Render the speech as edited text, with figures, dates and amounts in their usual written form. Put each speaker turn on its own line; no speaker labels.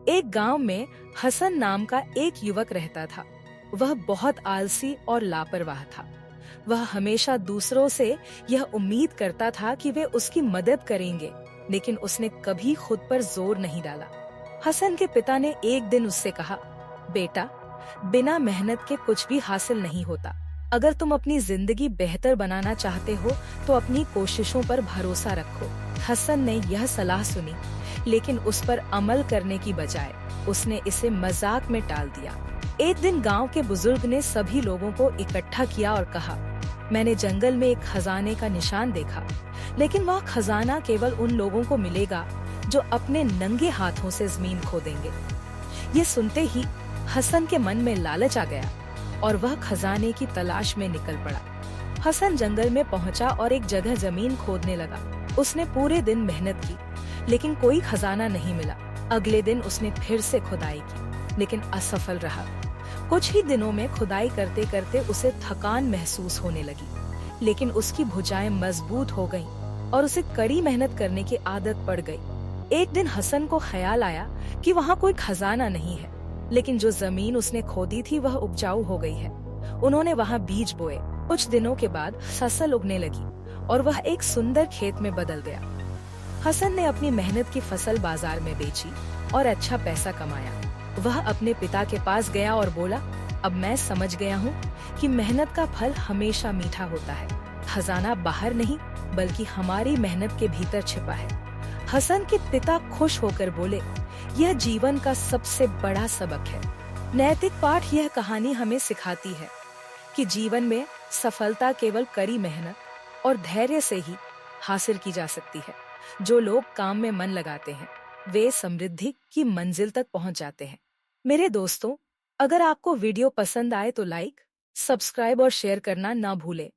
एक गांव में हसन नाम का एक युवक रहता था। वह बहुत आलसी और लापरवाह था। वह हमेशा दूसरों से यह उम्मीद करता था कि वे उसकी मदद करेंगे, लेकिन उसने कभी खुद पर जोर नहीं डाला। हसन के पिता ने एक दिन उससे कहा, बेटा, बिना मेहनत के कुछ भी हासिल नहीं होता। अगर तुम अपनी जिंदगी बेहतर बनाना चाहते हो तो अपनी कोशिशों पर भरोसा रखो। हसन ने यह सलाह सुनी, लेकिन उस पर अमल करने की बजाय उसने इसे मजाक में टाल दिया। एक दिन गांव के बुजुर्ग ने सभी लोगों को इकट्ठा किया और कहा, मैंने जंगल में एक खजाने का निशान देखा, लेकिन वह खजाना केवल उन लोगों को मिलेगा जो अपने नंगे हाथों से जमीन खोदेंगे। ये सुनते ही हसन के मन में लालच आ गया और वह खजाने की तलाश में निकल पड़ा। हसन जंगल में पहुंचा और एक जगह जमीन खोदने लगा। उसने पूरे दिन मेहनत की, लेकिन कोई खजाना नहीं मिला। अगले दिन उसने फिर से खुदाई की, लेकिन असफल रहा। कुछ ही दिनों में खुदाई करते करते उसे थकान महसूस होने लगी, लेकिन उसकी भुजाएं मजबूत हो गईं और उसे कड़ी मेहनत करने की आदत पड़ गई। एक दिन हसन को ख्याल आया कि वहाँ कोई खजाना नहीं है, लेकिन जो जमीन उसने खोदी थी वह उपजाऊ हो गई है। उन्होंने वहाँ बीज बोए। कुछ दिनों के बाद फसल उगने लगी और वह एक सुंदर खेत में बदल गया। हसन ने अपनी मेहनत की फसल बाजार में बेची और अच्छा पैसा कमाया। वह अपने पिता के पास गया और बोला, अब मैं समझ गया हूँ कि मेहनत का फल हमेशा मीठा होता है। खजाना बाहर नहीं, बल्कि हमारी मेहनत के भीतर छिपा है। हसन के पिता खुश होकर बोले, यह जीवन का सबसे बड़ा सबक है। नैतिक पाठ यह कहानी हमें सिखाती है कि जीवन में सफलता केवल कड़ी मेहनत और धैर्य से ही हासिल की जा सकती है। जो लोग काम में मन लगाते हैं, वे समृद्धि की मंजिल तक पहुंच जाते हैं। मेरे दोस्तों, अगर आपको वीडियो पसंद आए तो लाइक, सब्सक्राइब और शेयर करना ना भूलें।